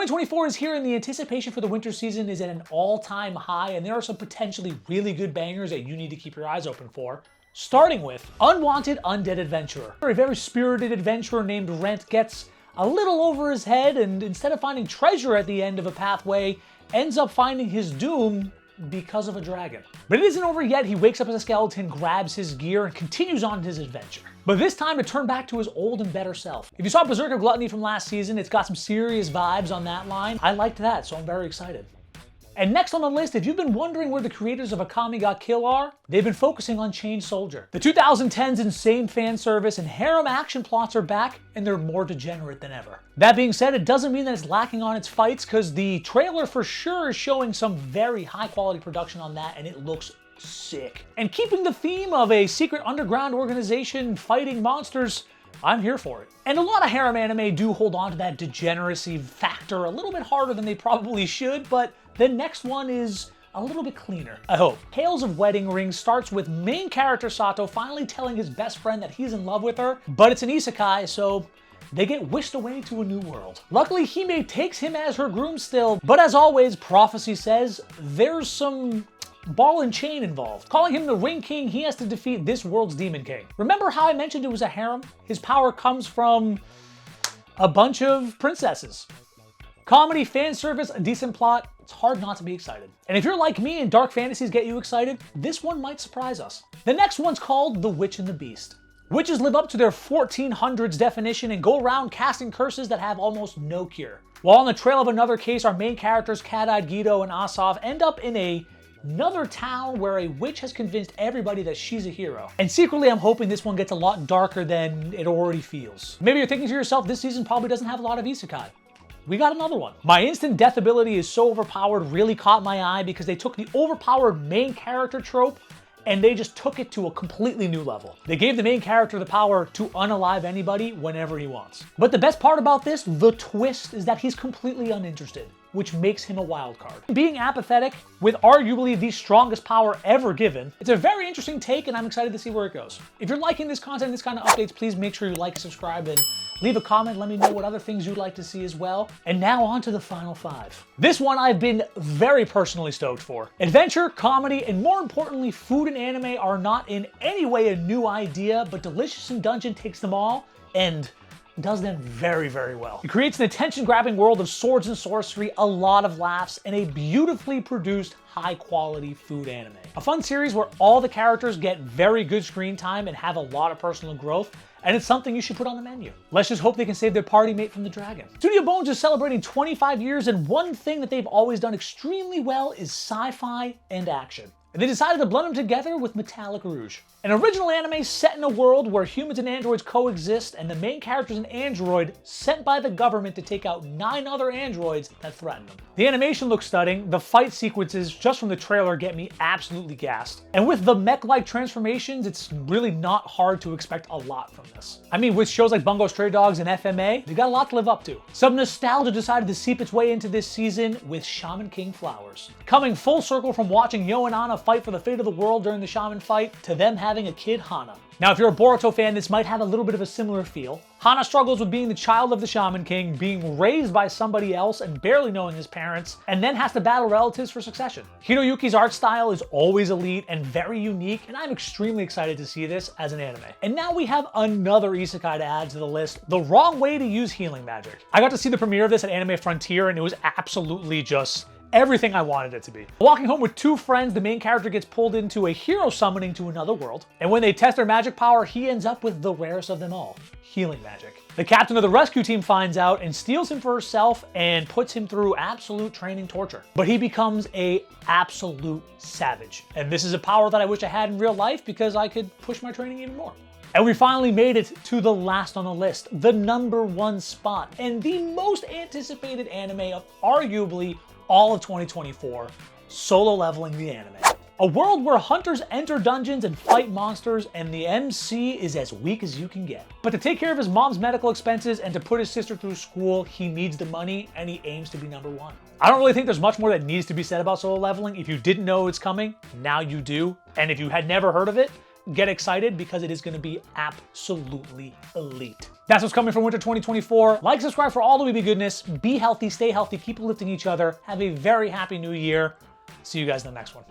2024 is here and the anticipation for the winter season is at an all-time high, and there are some potentially really good bangers that you need to keep your eyes open for. Starting with Unwanted, Undead Adventurer. A very spirited adventurer named Rent gets a little over his head and instead of finding treasure at the end of a pathway, ends up finding his doom because of a dragon. But it isn't over yet. He wakes up as a skeleton, grabs his gear, and continues on his adventure. But this time to turn back to his old and better self. If you saw Berserker Gluttony from last season, it's got some serious vibes on that line. I liked that, so I'm very excited. And next on the list, if you've been wondering where the creators of Akame ga Kill are, they've been focusing on Chained Soldier. The 2010s insane fan service and harem action plots are back, and they're more degenerate than ever. That being said, it doesn't mean that it's lacking on its fights, because the trailer for sure is showing some very high quality production on that, and it looks sick. And keeping the theme of a secret underground organization fighting monsters, I'm here for it. And a lot of harem anime do hold on to that degeneracy factor a little bit harder than they probably should, but the next one is a little bit cleaner, I hope. Tales of Wedding Ring starts with main character Sato finally telling his best friend that he's in love with her, but it's an isekai, so they get whisked away to a new world. Luckily, Hime takes him as her groom still, but as always, prophecy says there's some ball and chain involved. Calling him the Ring King, he has to defeat this world's Demon King. Remember how I mentioned it was a harem? His power comes from a bunch of princesses. Comedy, fan service, a decent plot, it's hard not to be excited. And if you're like me and dark fantasies get you excited, this one might surprise us. The next one's called The Witch and the Beast. Witches live up to their 1400s definition and go around casting curses that have almost no cure. While on the trail of another case, our main characters, Cat-Eyed Guido and Asaf, end up in another town where a witch has convinced everybody that she's a hero. And secretly, I'm hoping this one gets a lot darker than it already feels. Maybe you're thinking to yourself, this season probably doesn't have a lot of isekai. We got another one. My instant death ability is so overpowered really caught my eye because they took the overpowered main character trope and they just took it to a completely new level. They gave the main character the power to unalive anybody whenever he wants. But the best part about this, the twist, is that he's completely uninterested, which makes him a wild card. Being apathetic, with arguably the strongest power ever given, it's a very interesting take and I'm excited to see where it goes. If you're liking this content, this kind of updates, please make sure you like, subscribe, and leave a comment. Let me know what other things you'd like to see as well. And now on to the final 5. This one I've been very personally stoked for. Adventure, comedy, and more importantly, food and anime are not in any way a new idea, but Delicious in Dungeon takes them all and does them very, very well. It creates an attention-grabbing world of swords and sorcery, a lot of laughs, and a beautifully produced, high-quality food anime. A fun series where all the characters get very good screen time and have a lot of personal growth, and it's something you should put on the menu. Let's just hope they can save their party mate from the dragon. Studio Bones is celebrating 25 years, and one thing that they've always done extremely well is sci-fi and action. And they decided to blend them together with Metallic Rouge. An original anime set in a world where humans and androids coexist, and the main character is an android sent by the government to take out 9 other androids that threaten them. The animation looks stunning, the fight sequences just from the trailer get me absolutely gassed. And with the mech-like transformations, it's really not hard to expect a lot from this. I mean, with shows like Bungo Stray Dogs and FMA, they got a lot to live up to. Some nostalgia decided to seep its way into this season with Shaman King Flowers. Coming full circle from watching Yo and Anna fight for the fate of the world during the shaman fight, to them having a kid, Hana. Now, if you're a Boruto fan, this might have a little bit of a similar feel. Hana struggles with being the child of the Shaman King, being raised by somebody else and barely knowing his parents, and then has to battle relatives for succession. Hiroyuki's art style is always elite and very unique, and I'm extremely excited to see this as an anime. And now we have another isekai to add to the list, The Wrong Way to Use Healing Magic. I got to see the premiere of this at Anime Frontier, and it was absolutely just everything I wanted it to be. Walking home with 2 friends, the main character gets pulled into a hero summoning to another world, and when they test their magic power, he ends up with the rarest of them all, healing magic. The captain of the rescue team finds out and steals him for herself and puts him through absolute training torture. But he becomes a absolute savage. And this is a power that I wish I had in real life because I could push my training even more. And we finally made it to the last on the list, the #1 spot, and the most anticipated anime of arguably all of 2024, Solo Leveling the Anime. A world where hunters enter dungeons and fight monsters, and the MC is as weak as you can get. But to take care of his mom's medical expenses and to put his sister through school, he needs the money and he aims to be #1. I don't really think there's much more that needs to be said about Solo Leveling. If you didn't know it's coming, now you do. And if you had never heard of it, get excited because it is going to be absolutely elite. That's what's coming for winter 2024. Like, subscribe for all the weeby goodness. Be healthy, stay healthy, keep lifting each other. Have a very happy new year. See you guys in the next one.